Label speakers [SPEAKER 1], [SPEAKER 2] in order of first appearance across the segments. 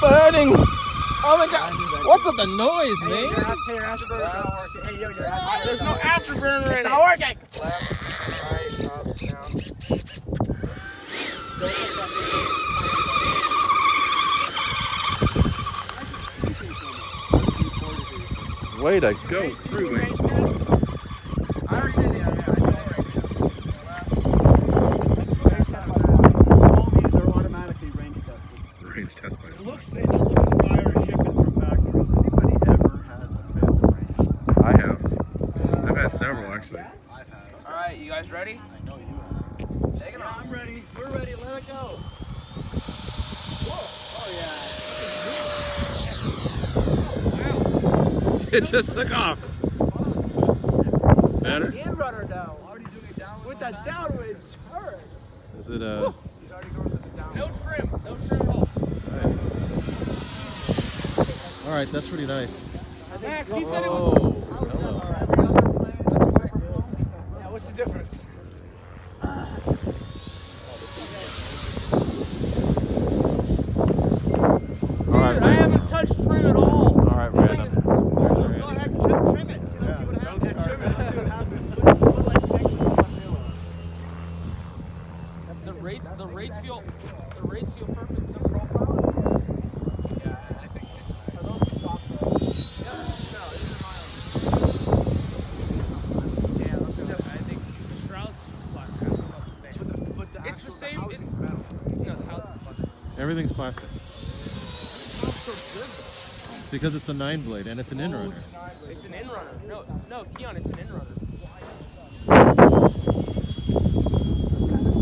[SPEAKER 1] burning. Oh my god. What's with the noise, man?
[SPEAKER 2] There's no afterburner in it.
[SPEAKER 3] It's not working.
[SPEAKER 2] Left, right, up, down.
[SPEAKER 1] Way to go, Freewing.
[SPEAKER 2] I already did the other.
[SPEAKER 3] All these are automatically range tested.
[SPEAKER 1] Range test by.
[SPEAKER 3] It does look like fire shipping from factories. Anybody ever had a failed range?
[SPEAKER 1] I have. I've had several actually.
[SPEAKER 3] I've had.
[SPEAKER 2] All right, you guys ready?
[SPEAKER 3] I know you have.
[SPEAKER 2] Take it
[SPEAKER 3] Yeah,
[SPEAKER 2] on.
[SPEAKER 3] I'm ready. We're ready. Let it go. Whoa. Oh
[SPEAKER 1] It just took off. Better?
[SPEAKER 3] yeah. In rudder down. Already doing it downward. With that downward turn.
[SPEAKER 1] Is it
[SPEAKER 3] He's already going to the downward.
[SPEAKER 2] No trim at all.
[SPEAKER 1] nice? All right, that's pretty nice.
[SPEAKER 2] Max, he said it was.
[SPEAKER 1] Oh, hello.
[SPEAKER 3] Yeah, what's the difference?
[SPEAKER 1] All right,
[SPEAKER 2] Dude, I haven't touched trim at all.
[SPEAKER 1] all right, Brandon.
[SPEAKER 3] Go ahead, trim it. See, let's see what happens. Yeah, trim it. Let's see what happens. What light tank was on
[SPEAKER 2] The rates feel perfect too.
[SPEAKER 3] Yeah, I think it's nice. It's the same. It's no, the house is plastic.
[SPEAKER 1] Everything's plastic. It's because it's a 9-blade and it's an in-runner.
[SPEAKER 2] It's an in runner. No, Keon, it's an in runner.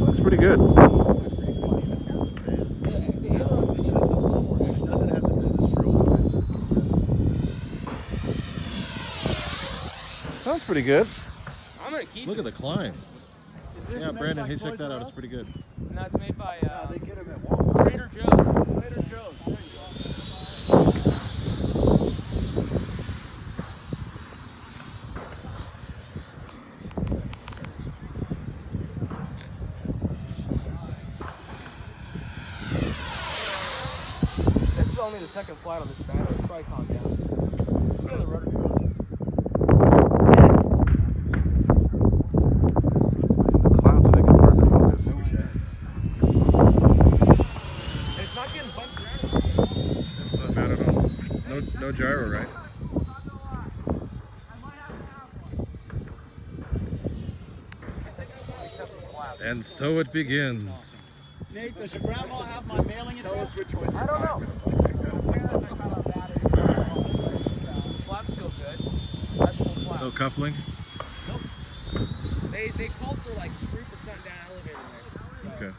[SPEAKER 1] Looks pretty good.
[SPEAKER 2] The aileron's been used just a little more.
[SPEAKER 3] It doesn't have to do this real
[SPEAKER 1] Sounds pretty good.
[SPEAKER 2] I'm gonna keep
[SPEAKER 1] Look
[SPEAKER 2] it.
[SPEAKER 1] at the climb.
[SPEAKER 3] good.
[SPEAKER 1] Yeah, Brandon, hey, check that out. It's pretty good.
[SPEAKER 2] No, it's made by
[SPEAKER 3] They get them at Walmart.
[SPEAKER 2] Trader Joe's.
[SPEAKER 3] Trader Joe's. There you go.
[SPEAKER 2] This is only the second flight on this battery. It's probably calmed down. See how the rudder goes.
[SPEAKER 1] Clouds make it hard to focus.
[SPEAKER 2] It's not getting bumped around.
[SPEAKER 1] It's not bad at all. No gyro, right?
[SPEAKER 2] Except for the flap.
[SPEAKER 1] And so it begins.
[SPEAKER 3] Nate, does your grandma have my mailing address? Tell us which one.
[SPEAKER 2] I don't know. The flaps feel good. That's full flap.
[SPEAKER 1] No coupling.
[SPEAKER 2] They called for like 3% down elevator there.
[SPEAKER 1] Okay.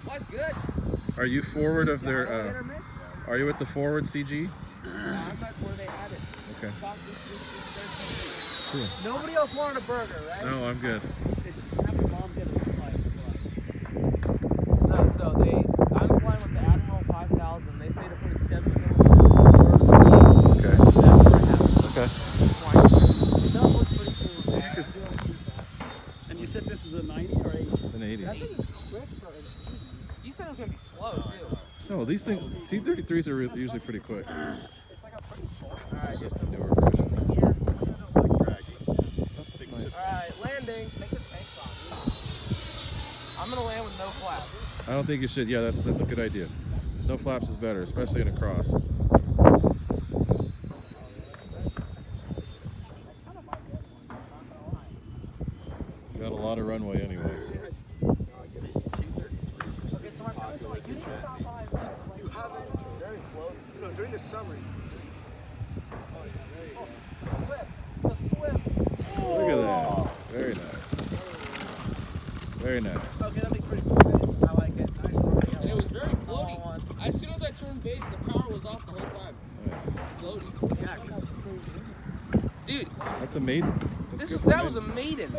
[SPEAKER 2] Well, that's good.
[SPEAKER 1] Are you forward of their? Are you at the forward CG?
[SPEAKER 2] I'm not where they had it.
[SPEAKER 1] Okay.
[SPEAKER 2] Cool. Nobody else wanted a burger, right?
[SPEAKER 1] No, I'm good.
[SPEAKER 3] Have your mom get a supply.
[SPEAKER 2] No, so I'm flying with the Admiral 5000. They say to put it 70 millimeters.
[SPEAKER 1] Okay.
[SPEAKER 2] That's where I have it.
[SPEAKER 1] Okay.
[SPEAKER 2] That looks pretty cool.
[SPEAKER 3] And you said this is a 90 or 80?
[SPEAKER 1] It's an 80.
[SPEAKER 2] That thing is quick for an 80. You said it was going to be slow, too.
[SPEAKER 1] No, these things, T-33s are usually pretty quick.
[SPEAKER 2] It's like a pretty short.
[SPEAKER 1] This is just a newer version.
[SPEAKER 2] Alright, landing. Make the tanks on. I'm going to land with no flaps.
[SPEAKER 1] I don't think you should. Yeah, that's a good idea. No flaps is better, especially in a cross. Got a lot of runway anyways.
[SPEAKER 3] During the summer.
[SPEAKER 1] Look at that. Very nice. Very nice.
[SPEAKER 3] Okay, that makes pretty cool. I like it. Nice running.
[SPEAKER 2] And it was very floaty. As soon as I turned base, the power was off the whole time.
[SPEAKER 1] Nice.
[SPEAKER 2] It's floaty.
[SPEAKER 3] Yeah, because
[SPEAKER 2] Dude,
[SPEAKER 1] That's a Maiden. That's good for
[SPEAKER 2] that was a Maiden.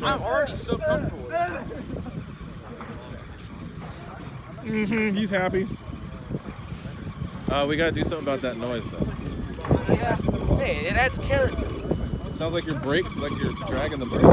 [SPEAKER 2] I'm already so comfortable with it.
[SPEAKER 1] He's happy. We gotta do something about that noise though.
[SPEAKER 2] Yeah. Hey, it adds character.
[SPEAKER 1] It sounds like your brakes, like you're dragging the brakes.